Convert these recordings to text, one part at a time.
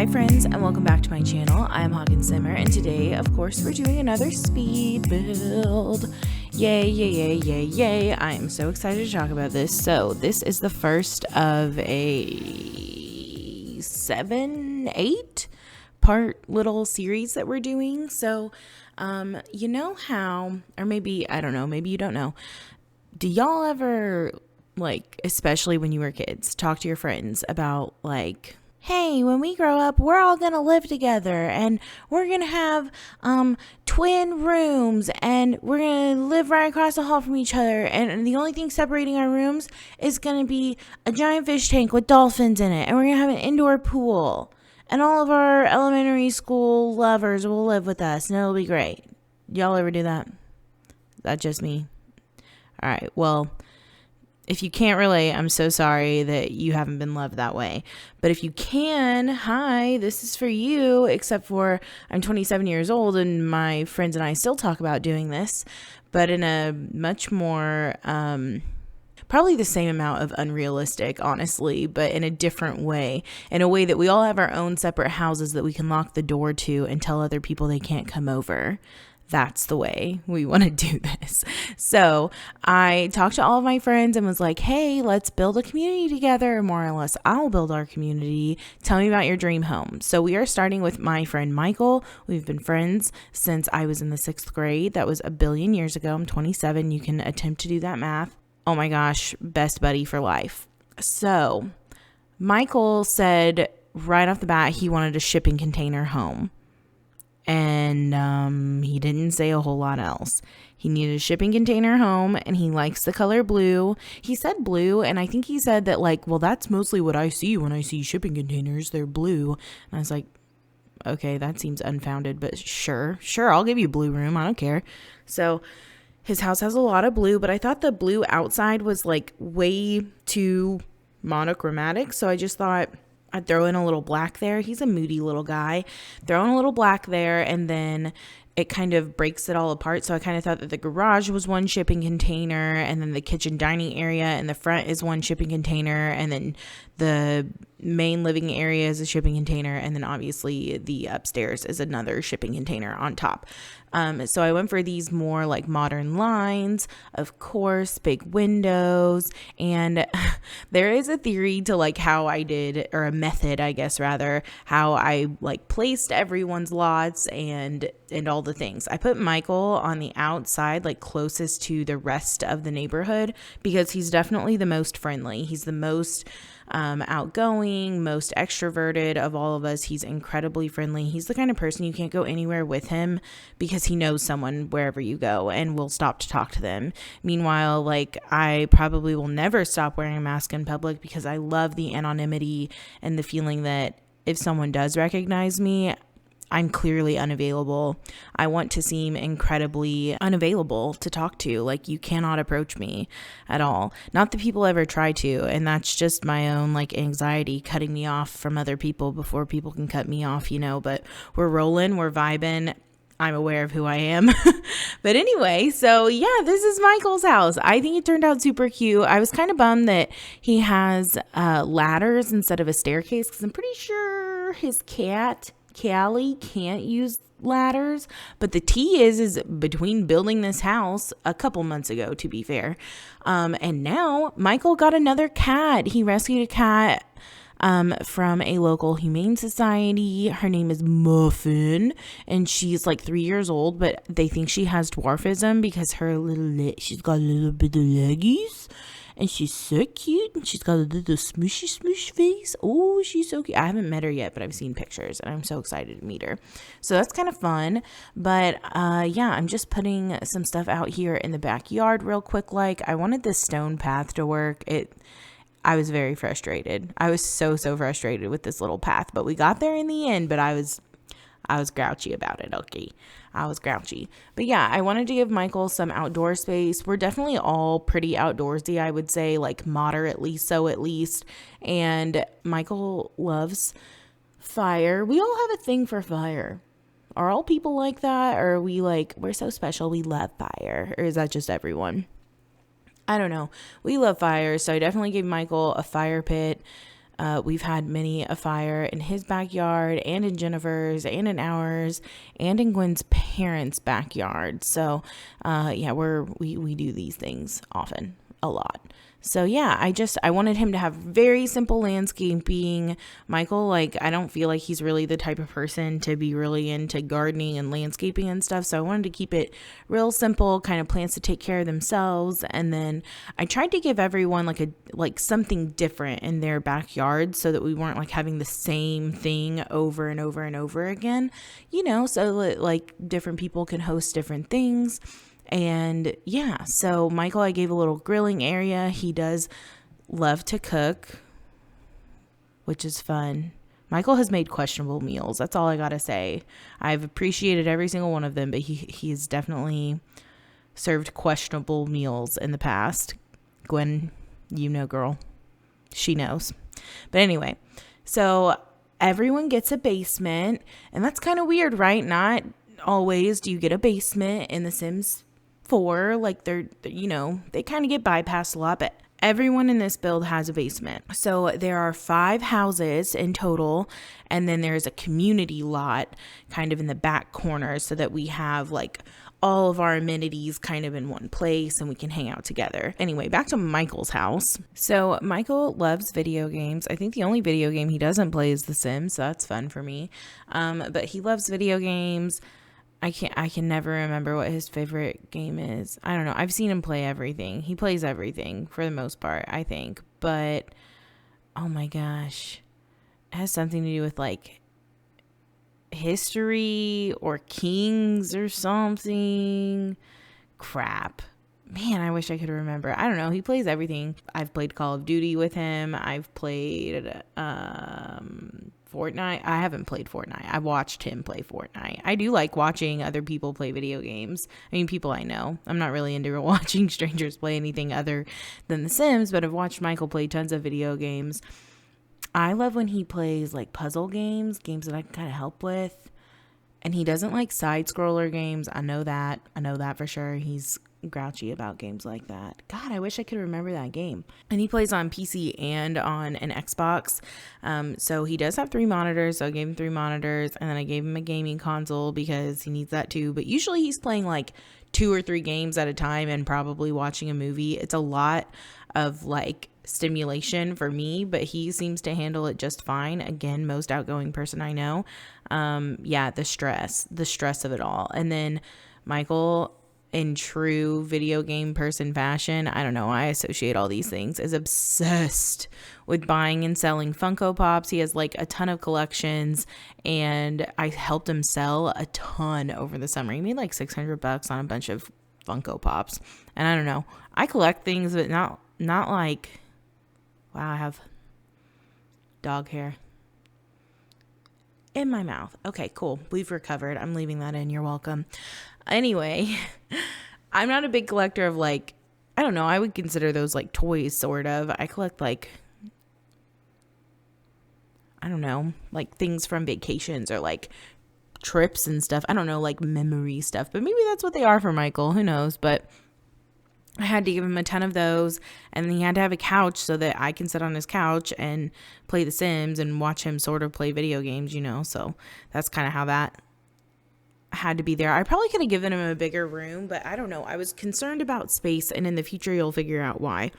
Hi friends, and welcome back to my channel. I'm Hawkinsimmer, and today, of course, we're doing another speed build. Yay, yay, yay, yay, yay. I'm so excited to talk about this. So this is the first of a 7-8 part little series that we're doing. So, you know how, or maybe, I don't know, maybe you don't know. Do y'all ever, like, especially when you were kids, talk to your friends about, like, hey, when we grow up, we're all going to live together and we're going to have twin rooms and we're going to live right across the hall from each other. And the only thing separating our rooms is going to be a giant fish tank with dolphins in it. And we're going to have an indoor pool. And all of our elementary school lovers will live with us and it'll be great. Y'all ever do that? That's just me. All right, well, if you can't relate, I'm so sorry that you haven't been loved that way. But if you can, hi, this is for you, except for I'm 27 years old and my friends and I still talk about doing this, but in a much more, probably the same amount of unrealistic, honestly, but in a different way, in a way that we all have our own separate houses that we can lock the door to and tell other people they can't come over. That's the way we want to do this. So I talked to all of my friends and was like, hey, let's build a community together. More or less, I'll build our community. Tell me about your dream home. So we are starting with my friend Michael. We've been friends since I was in the 6th grade. That was a billion years ago. I'm 27. You can attempt to do that math. Oh my gosh, best buddy for life. So Michael said right off the bat he wanted a shipping container home. And he didn't say a whole lot else. He needed a shipping container home, and he likes the color blue. He said blue, and I think he said that, like, well, that's mostly what I see when I see shipping containers. They're blue. And I was like, okay, that seems unfounded, but sure, I'll give you a blue room. I don't care. So his house has a lot of blue, but I thought the blue outside was, like, way too monochromatic, so I just thought I'd throw in a little black there. He's a moody little guy. Throw in a little black there, and then it kind of breaks it all apart. So I kind of thought that the garage was one shipping container, and then the kitchen dining area in the front is one shipping container, and then the main living area is a shipping container, and then obviously the upstairs is another shipping container on top. So I went for these more like modern lines, of course, big windows, and there is a theory to like how I did, or a method, I guess, rather, how I like placed everyone's lots and all the things. I put Michael on the outside, like closest to the rest of the neighborhood, because he's definitely the most friendly. He's the most outgoing, most extroverted of all of us. He's incredibly friendly. He's the kind of person you can't go anywhere with him because he knows someone wherever you go and will stop to talk to them. Meanwhile, like, I probably will never stop wearing a mask in public because I love the anonymity and the feeling that if someone does recognize me, I'm clearly unavailable. I want to seem incredibly unavailable to talk to. Like, you cannot approach me at all. Not that people ever try to, and that's just my own like anxiety cutting me off from other people before people can cut me off, you know, but we're rolling, we're vibing. I'm aware of who I am. But anyway, so yeah, this is Michael's house. I think it turned out super cute. I was kind of bummed that he has ladders instead of a staircase because I'm pretty sure his cat Callie can't use ladders, but the tea is between building this house a couple months ago, to be fair, and now Michael got another cat. He rescued a cat from a local humane society. Her name is Muffin, and she's like 3 years old, but they think she has dwarfism because she's got a little bit of leggies. And she's so cute. And she's got a little smooshy smoosh face. Oh, she's so cute. I haven't met her yet, but I've seen pictures. And I'm so excited to meet her. So that's kind of fun. But yeah, I'm just putting some stuff out here in the backyard real quick. Like, I wanted this stone path to work. I was very frustrated. I was so frustrated with this little path. But we got there in the end. But I was grouchy about it, okay? I was grouchy. But yeah, I wanted to give Michael some outdoor space. We're definitely all pretty outdoorsy, I would say, like moderately so at least. And Michael loves fire. We all have a thing for fire. Are all people like that? Or are we like, we're so special, we love fire? Or is that just everyone? I don't know. We love fire, so I definitely gave Michael a fire pit. We've had many a fire in his backyard and in Jennifer's and in ours and in Gwen's parents' backyard. So, yeah, we do these things often, a lot. So yeah, I wanted him to have very simple landscaping. Michael, like, I don't feel like he's really the type of person to be really into gardening and landscaping and stuff. So I wanted to keep it real simple, kind of plants to take care of themselves. And then I tried to give everyone like something different in their backyard so that we weren't like having the same thing over and over and over again, so that like different people can host different things. And yeah, so Michael, I gave a little grilling area. He does love to cook, which is fun. Michael has made questionable meals. That's all I gotta say. I've appreciated every single one of them, but he's definitely served questionable meals in the past. Gwen, girl, she knows. But anyway, so everyone gets a basement, and that's kind of weird, right? Not always do you get a basement in The Sims 4, like they kind of get bypassed a lot, but everyone in this build has a basement. So there are 5 houses in total, and then there's a community lot kind of in the back corner so that we have like all of our amenities kind of in one place and we can hang out together. Anyway, back to Michael's house. So Michael loves video games. I think the only video game he doesn't play is The Sims, so that's fun for me. But he loves video games. I can never remember what his favorite game is. I don't know. I've seen him play everything. He plays everything for the most part, I think. But, oh my gosh. It has something to do with like history or kings or something. Crap. Man, I wish I could remember. I don't know. He plays everything. I've played Call of Duty with him. I've played Fortnite. I haven't played Fortnite. I watched him play Fortnite. I do like watching other people play video games. I mean, people I know. I'm not really into watching strangers play anything other than The Sims, but I've watched Michael play tons of video games. I love when he plays like puzzle games that I can kind of help with. And he doesn't like side scroller games. I know that for sure. He's grouchy about games like that. God, I wish I could remember that game. And he plays on PC and on an Xbox. So he does have 3 monitors. So I gave him 3 monitors, and then I gave him a gaming console because he needs that too. But usually he's playing like 2 or 3 games at a time and probably watching a movie. It's a lot of like stimulation for me, but he seems to handle it just fine. Again, most outgoing person I know. Yeah, the stress of it all. And then Michael, in true video game person fashion, I don't know, I associate all these things, is obsessed with buying and selling Funko Pops. He has like a ton of collections, and I helped him sell a ton over the summer. He made like $600 on a bunch of Funko Pops. And I don't know, I collect things, but not like, wow, I have dog hair in my mouth. Okay, cool. We've recovered. I'm leaving that in. You're welcome. Anyway, I'm not a big collector of like, I don't know, I would consider those like toys, sort of. I collect like, I don't know, like things from vacations or like trips and stuff. I don't know, like memory stuff, but maybe that's what they are for Michael. Who knows? But I had to give him a ton of those, and he had to have a couch so that I can sit on his couch and play The Sims and watch him sort of play video games, so that's kind of how that had to be there. I probably could have given him a bigger room, but I don't know. I was concerned about space, and in the future you'll figure out why.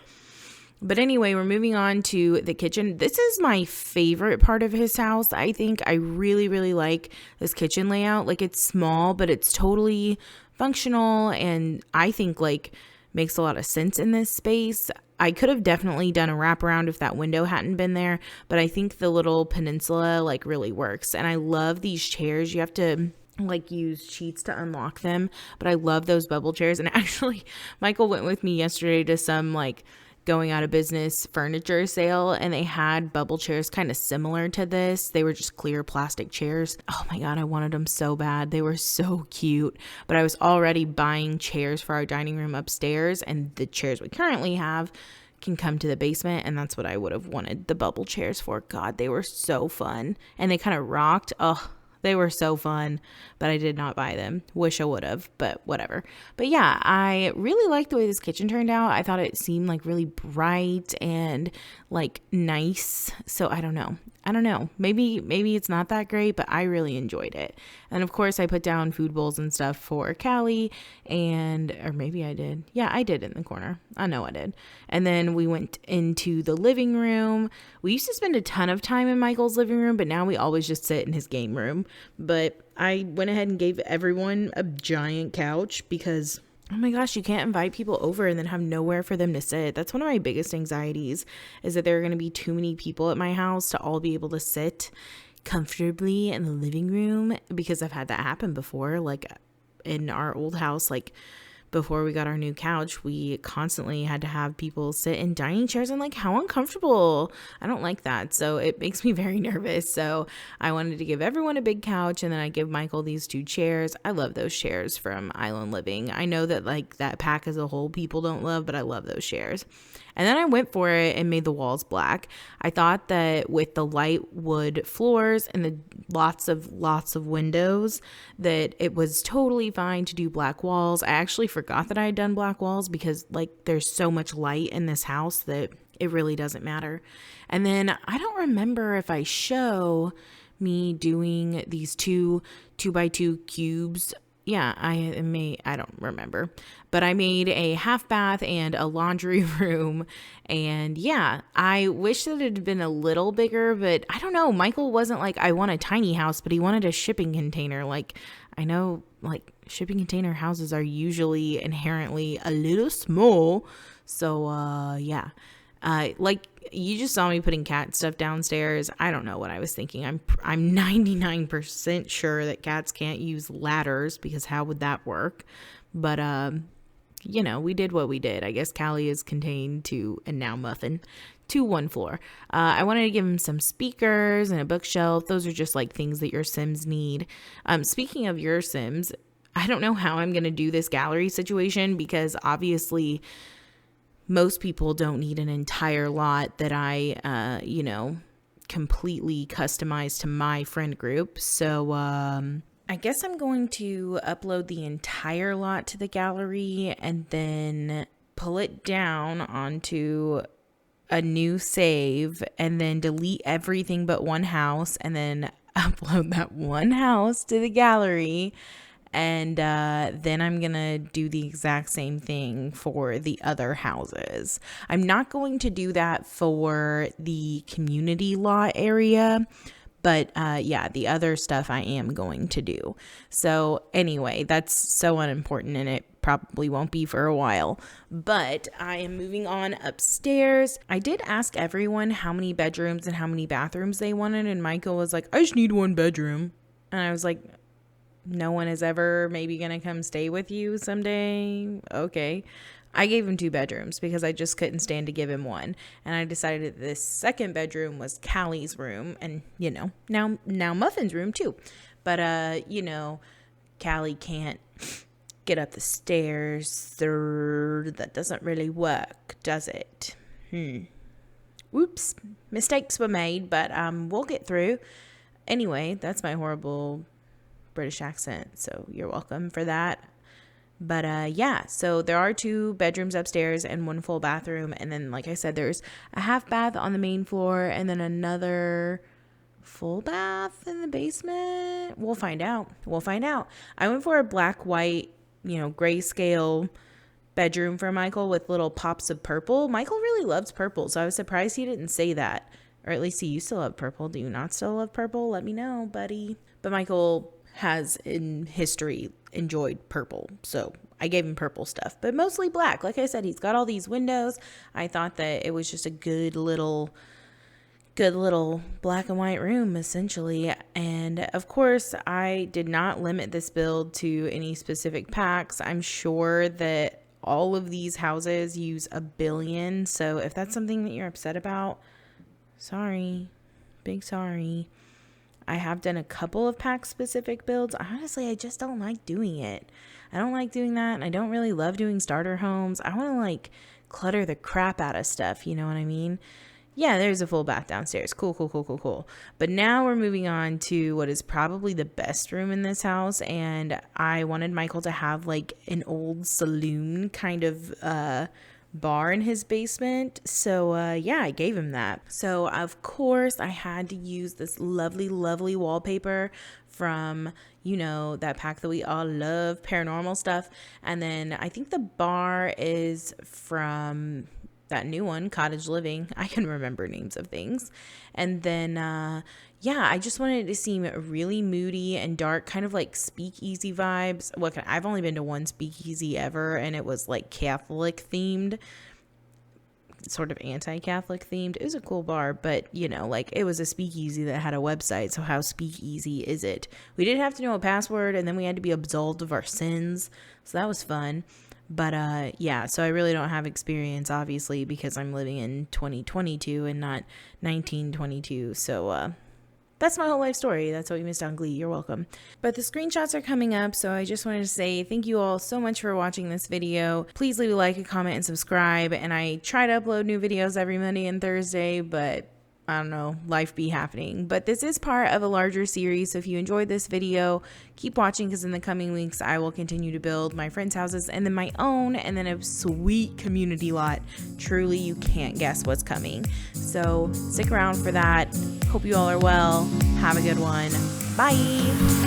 But anyway, we're moving on to the kitchen. This is my favorite part of his house. I think I really, really like this kitchen layout. Like, it's small, but it's totally functional, and I think like makes a lot of sense in this space. I could have definitely done a wraparound if that window hadn't been there, but I think the little peninsula like really works. And I love these chairs. You have to like use cheats to unlock them, but I love those bubble chairs. And actually, Michael went with me yesterday to some like going out of business furniture sale, and they had bubble chairs kind of similar to this. They were just clear plastic chairs. Oh my God, I wanted them so bad. They were so cute, but I was already buying chairs for our dining room upstairs, and the chairs we currently have can come to the basement, and that's what I would have wanted the bubble chairs for. God, they were so fun, and they kind of rocked. Oh, They were so fun, but I did not buy them. Wish I would have, but whatever. But yeah, I really liked the way this kitchen turned out. I thought it seemed like really bright and like nice. So I don't know. Maybe it's not that great, but I really enjoyed it. And of course, I put down food bowls and stuff for Callie, or maybe I did. Yeah, I did in the corner. I know I did. And then we went into the living room. We used to spend a ton of time in Michael's living room, but now we always just sit in his game room. But I went ahead and gave everyone a giant couch because, oh my gosh, you can't invite people over and then have nowhere for them to sit. That's one of my biggest anxieties, is that there are going to be too many people at my house to all be able to sit comfortably in the living room, because I've had that happen before. Like in our old house, like before we got our new couch, we constantly had to have people sit in dining chairs, and like, how uncomfortable. I don't like that. So it makes me very nervous. So I wanted to give everyone a big couch, and then I give Michael these 2 chairs. I love those chairs from Island Living. I know that like that pack as a whole people don't love, but I love those chairs. And then I went for it and made the walls black. I thought that with the light wood floors and the lots of windows, that it was totally fine to do black walls. I actually forgot that I had done black walls because like there's so much light in this house that it really doesn't matter. And then I don't remember if I show me doing these 2x2 cubes. Yeah, I don't remember, but I made a half bath and a laundry room. And yeah, I wish that it had been a little bigger, but I don't know. Michael wasn't like, I want a tiny house, but he wanted a shipping container. Like, I know like shipping container houses are usually inherently a little small. So, yeah. Like you just saw me putting cat stuff downstairs. I don't know what I was thinking. I'm 99% sure that cats can't use ladders, because how would that work? But we did what we did. I guess Callie is contained to, and now Muffin, to 1 floor. I wanted to give him some speakers and a bookshelf. Those are just like things that your Sims need. Speaking of your Sims, I don't know how I'm going to do this gallery situation, because obviously most people don't need an entire lot that I, completely customized to my friend group. So I guess I'm going to upload the entire lot to the gallery and then pull it down onto a new save, and then delete everything but one house, and then upload that one house to the gallery. And then I'm going to do the exact same thing for the other houses. I'm not going to do that for the community lot area, but yeah, the other stuff I am going to do. So anyway, that's so unimportant, and it probably won't be for a while. But I am moving on upstairs. I did ask everyone how many bedrooms and how many bathrooms they wanted, and Michael was like, I just need 1 bedroom. And I was like, no one is ever maybe going to come stay with you someday? Okay. I gave him 2 bedrooms because I just couldn't stand to give him 1. And I decided that this second bedroom was Callie's room, and, now Muffin's room too. But, Callie can't get up the stairs. That doesn't really work, does it? Whoops. Mistakes were made, but we'll get through. Anyway, that's my horrible British accent, so you're welcome for that. But yeah, so there are 2 bedrooms upstairs and 1 full bathroom, and then like I said, there's a half bath on the main floor and then another full bath in the basement. We'll find out. I went for a black, white, grayscale bedroom for Michael with little pops of purple. Michael really loves purple, so I was surprised he didn't say that. Or at least he used to love purple. Do you not still love purple? Let me know, buddy. But Michael has in history enjoyed purple, so I gave him purple stuff, but mostly black. Like I said, he's got all these windows. I thought that it was just a good little black and white room, essentially. And of course, I did not limit this build to any specific packs. I'm sure that all of these houses use 1 billion, so if that's something that you're upset about, sorry, big sorry. I have done a couple of pack-specific builds. Honestly, I just don't like doing it. I don't like doing that, and I don't really love doing starter homes. I want to, clutter the crap out of stuff, you know what I mean? Yeah, there's a full bath downstairs. Cool, cool, cool, cool, cool. But now we're moving on to what is probably the best room in this house. And I wanted Michael to have like an old saloon kind of bar in his basement. So yeah, I gave him that. So of course I had to use this lovely, lovely wallpaper from, you know, that pack that we all love, Paranormal Stuff. And then I think the bar is from that new one, Cottage Living. I can remember names of things. And then yeah, I just wanted it to seem really moody and dark, kind of like speakeasy vibes. I've only been to one speakeasy ever, and it was like Catholic themed, sort of anti-Catholic themed. It was a cool bar, but you know, like it was a speakeasy that had a website, so how speakeasy is it? We did have to know a password, and then we had to be absolved of our sins, so that was fun. But yeah, so I really don't have experience, obviously, because I'm living in 2022 and not 1922. So that's my whole life story. That's what you missed on Glee. You're welcome. But the screenshots are coming up, so I just wanted to say thank you all so much for watching this video. Please leave a like, a comment, and subscribe. And I try to upload new videos every Monday and Thursday, but I don't know, life be happening. But this is part of a larger series, so if you enjoyed this video, keep watching, because in the coming weeks I will continue to build my friends' houses and then my own, and then a sweet community lot. Truly, you can't guess what's coming. So stick around for that. Hope you all are well. Have a good one. Bye.